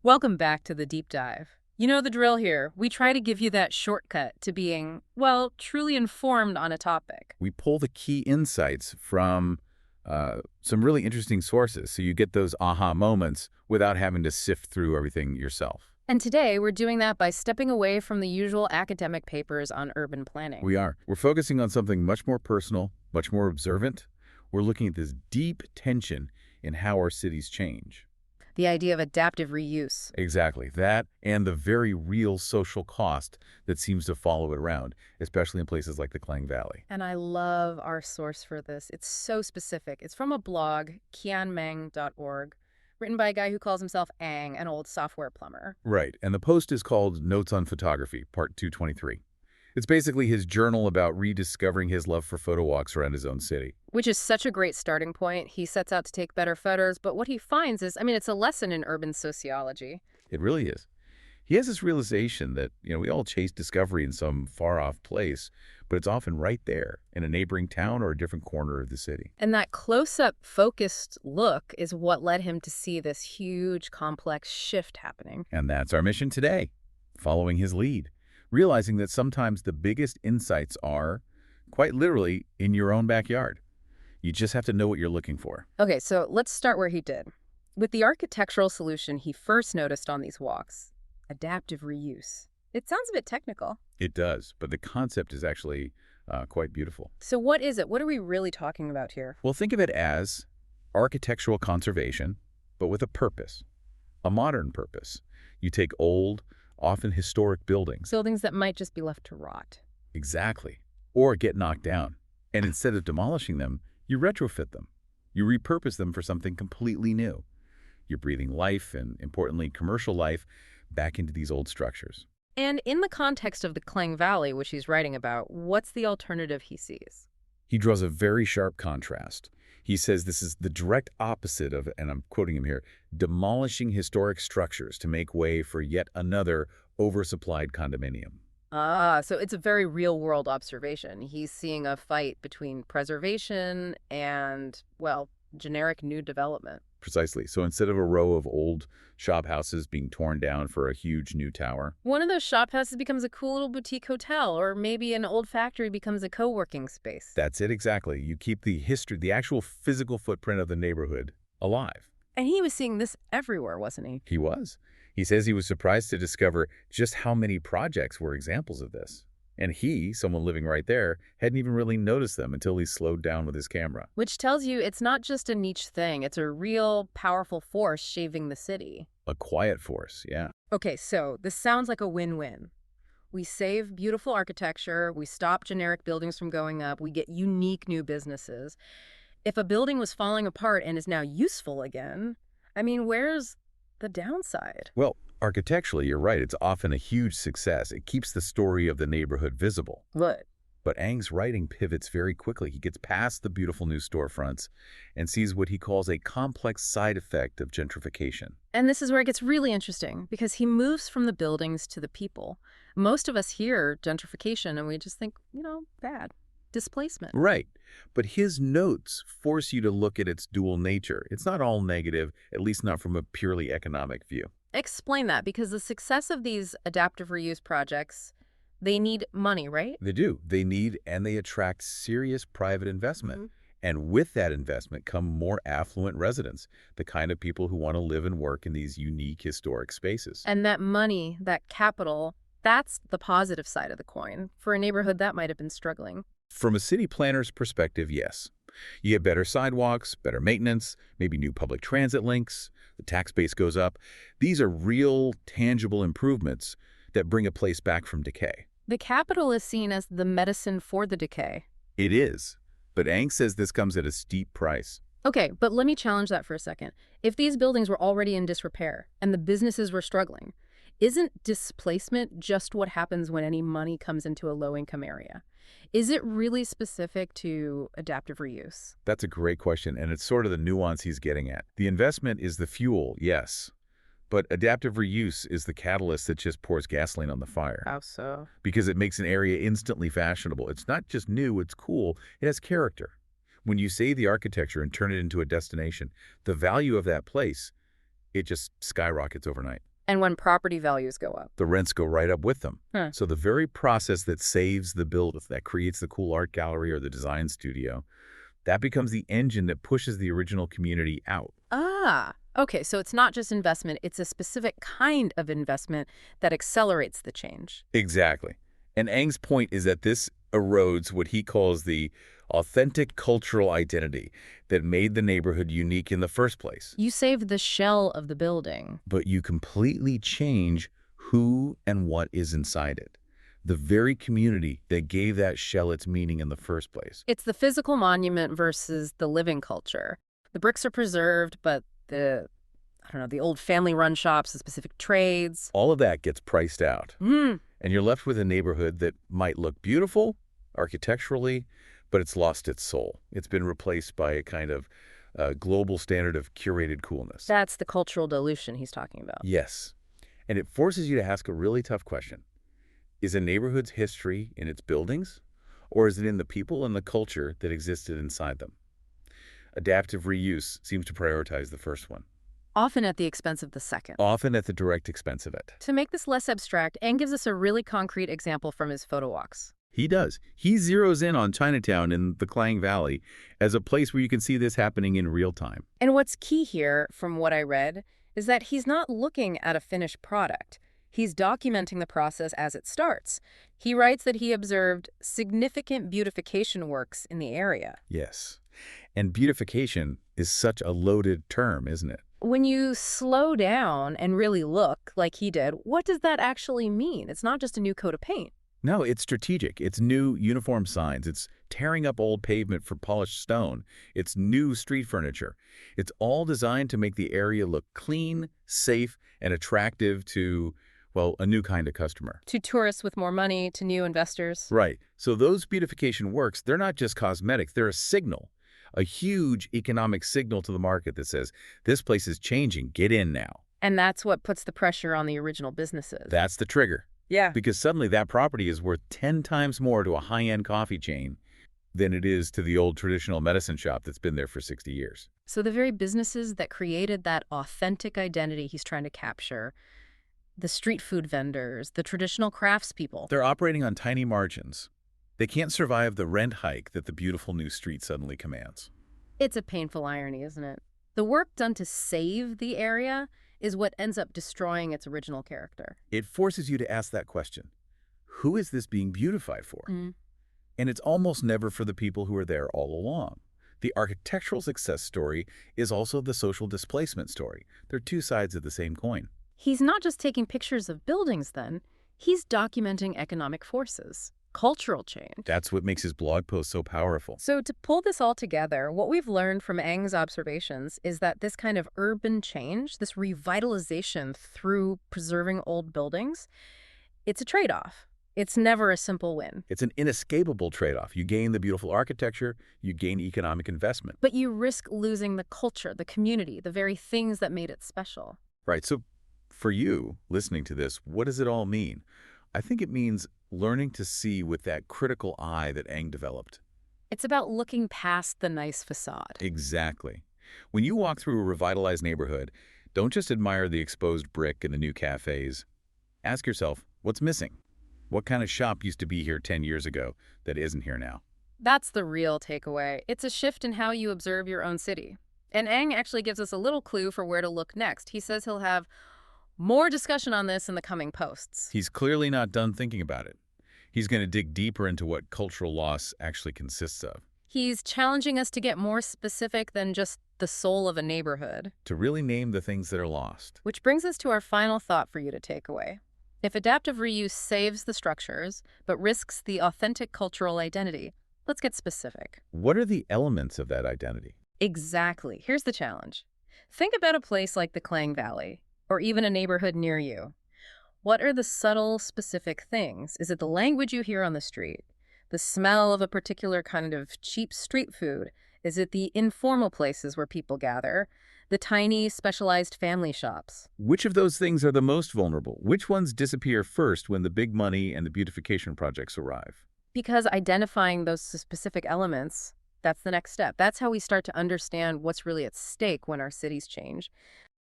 Welcome back to the deep dive. You know the drill here. We try to give you that shortcut to being, well, truly informed on a topic. We pull the key insights from some really interesting sources, so you get those aha moments without having to sift through everything yourself. And today we're doing that by stepping away from the usual academic papers on urban planning. We are. We're focusing on something much more personal, much more observant. We're looking at this deep tension in how our cities change. The idea of adaptive reuse. Exactly. That and the very real social cost that seems to follow it around, especially in places like the Klang Valley. And I love our source for this. It's so specific. It's from a blog, qianmeng.org, written by a guy who calls himself Ang, an old software plumber. Right. And the post is called Notes on Photography, Part 223. It's basically his journal about rediscovering his love for photo walks around his own city. Which is such a great starting point. He sets out to take better photos, but what he finds is, it's a lesson in urban sociology. It really is. He has this realization that, we all chase discovery in some far-off place, but it's often right there in a neighboring town or a different corner of the city. And that close-up, focused look is what led him to see this huge, complex shift happening. And that's our mission today, following his lead, realizing that sometimes the biggest insights are, quite literally, in your own backyard. You just have to know what you're looking for. Okay, so let's start where he did. With the architectural solution he first noticed on these walks, adaptive reuse. It sounds a bit technical. It does, but the concept is actually quite beautiful. So what is it? What are we really talking about here? Well, think of it as architectural conservation, but with a purpose, a modern purpose. You take old, often historic buildings. Buildings that might just be left to rot. Exactly. Or get knocked down. And instead of demolishing them, you retrofit them. You repurpose them for something completely new. You're breathing life and, importantly, commercial life back into these old structures. And in the context of the Klang Valley, which he's writing about, what's the alternative he sees? He draws a very sharp contrast. He says this is the direct opposite of, and I'm quoting him here, demolishing historic structures to make way for yet another oversupplied condominium. Ah, so it's a very real-world observation. He's seeing a fight between preservation and, well, generic new development. Precisely. So instead of a row of old shop houses being torn down for a huge new tower, one of those shop houses becomes a cool little boutique hotel, or maybe an old factory becomes a co-working space. That's it exactly. You keep the history, the actual physical footprint of the neighborhood alive. And he was seeing this everywhere, wasn't he? He was. He says he was surprised to discover just how many projects were examples of this. And he, someone living right there, hadn't even really noticed them until he slowed down with his camera. Which tells you it's not just a niche thing. It's a real, powerful force shaving the city. A quiet force, yeah. Okay, so this sounds like a win-win. We save beautiful architecture, we stop generic buildings from going up, we get unique new businesses. If a building was falling apart and is now useful again, where's the downside? Well, architecturally, you're right. It's often a huge success. It keeps the story of the neighborhood visible. Right. But Ang's writing pivots very quickly. He gets past the beautiful new storefronts and sees what he calls a complex side effect of gentrification. And this is where it gets really interesting, because he moves from the buildings to the people. Most of us hear gentrification and we just think, bad. Displacement. Right. But his notes force you to look at its dual nature. It's not all negative, at least not from a purely economic view. Explain that, because the success of these adaptive reuse projects, they need money, right? They do. They need and they attract serious private investment. And with that investment come more affluent residents, the kind of people who want to live and work in these unique historic spaces. And that money, that capital, that's the positive side of the coin for a neighborhood that might have been struggling. From a city planner's perspective, yes. You get better sidewalks, better maintenance, maybe new public transit links, the tax base goes up. These are real, tangible improvements that bring a place back from decay. The capital is seen as the medicine for the decay. It is. But Ang says this comes at a steep price. Okay, but let me challenge that for a second. If these buildings were already in disrepair and the businesses were struggling, isn't displacement just what happens when any money comes into a low-income area? Is it really specific to adaptive reuse? That's a great question, and it's sort of the nuance he's getting at. The investment is the fuel, yes, but adaptive reuse is the catalyst that just pours gasoline on the fire. How so? Because it makes an area instantly fashionable. It's not just new, it's cool, it has character. When you save the architecture and turn it into a destination, the value of that place, it just skyrockets overnight. And when property values go up. The rents go right up with them. Huh. So the very process that saves the build, that creates the cool art gallery or the design studio, that becomes the engine that pushes the original community out. Ah, okay, so it's not just investment, it's a specific kind of investment that accelerates the change. Exactly. And Eng's point is that this erodes what he calls the authentic cultural identity that made the neighborhood unique in the first place. You save the shell of the building. But you completely change who and what is inside it. The very community that gave that shell its meaning in the first place. It's the physical monument versus the living culture. The bricks are preserved, but the old family-run shops, the specific trades. All of that gets priced out. Mm. And you're left with a neighborhood that might look beautiful architecturally, but it's lost its soul. It's been replaced by a kind of global standard of curated coolness. That's the cultural dilution he's talking about. Yes. And it forces you to ask a really tough question. Is a neighborhood's history in its buildings, or is it in the people and the culture that existed inside them? Adaptive reuse seems to prioritize the first one. Often at the expense of the second. Often at the direct expense of it. To make this less abstract, Eng gives us a really concrete example from his photo walks. He does. He zeroes in on Chinatown in the Klang Valley as a place where you can see this happening in real time. And what's key here, from what I read, is that he's not looking at a finished product. He's documenting the process as it starts. He writes that he observed significant beautification works in the area. Yes. And beautification is such a loaded term, isn't it? When you slow down and really look, like he did, what does that actually mean? It's not just a new coat of paint. No, it's strategic. It's new uniform signs. It's tearing up old pavement for polished stone. It's new street furniture. It's all designed to make the area look clean, safe, and attractive to, well, a new kind of customer. To tourists with more money, to new investors. Right. So those beautification works, they're not just cosmetic. They're a signal, a huge economic signal to the market that says, this place is changing. Get in now. And that's what puts the pressure on the original businesses. That's the trigger. Yeah. Because suddenly that property is worth 10 times more to a high-end coffee chain than it is to the old traditional medicine shop that's been there for 60 years. So the very businesses that created that authentic identity he's trying to capture, the street food vendors, the traditional craftspeople. They're operating on tiny margins. They can't survive the rent hike that the beautiful new street suddenly commands. It's a painful irony, isn't it? The work done to save the area is what ends up destroying its original character. It forces you to ask that question. Who is this being beautified for? And it's almost never for the people who are there all along. The architectural success story is also the social displacement story. They're two sides of the same coin. He's not just taking pictures of buildings then, he's documenting economic forces, cultural change. That's what makes his blog post so powerful. So to pull this all together, what we've learned from Eng's observations is that this kind of urban change, this revitalization through preserving old buildings, it's a trade-off. It's never a simple win. It's an inescapable trade-off. You gain the beautiful architecture, you gain economic investment. But you risk losing the culture, the community, the very things that made it special. Right. So for you, listening to this, what does it all mean? I think it means learning to see with that critical eye that Eng developed. It's about looking past the nice facade. Exactly. When you walk through a revitalized neighborhood, don't just admire the exposed brick and the new cafes. Ask yourself, what's missing? What kind of shop used to be here 10 years ago that isn't here now? That's the real takeaway. It's a shift in how you observe your own city. And Eng actually gives us a little clue for where to look next. He says he'll have more discussion on this in the coming posts. He's clearly not done thinking about it. He's going to dig deeper into what cultural loss actually consists of. He's challenging us to get more specific than just the soul of a neighborhood. To really name the things that are lost. Which brings us to our final thought for you to take away. If adaptive reuse saves the structures, but risks the authentic cultural identity, let's get specific. What are the elements of that identity? Exactly. Here's the challenge. Think about a place like the Klang Valley, or even a neighborhood near you. What are the subtle, specific things? Is it the language you hear on the street? The smell of a particular kind of cheap street food? Is it the informal places where people gather? The tiny, specialized family shops? Which of those things are the most vulnerable? Which ones disappear first when the big money and the beautification projects arrive? Because identifying those specific elements, that's the next step. That's how we start to understand what's really at stake when our cities change.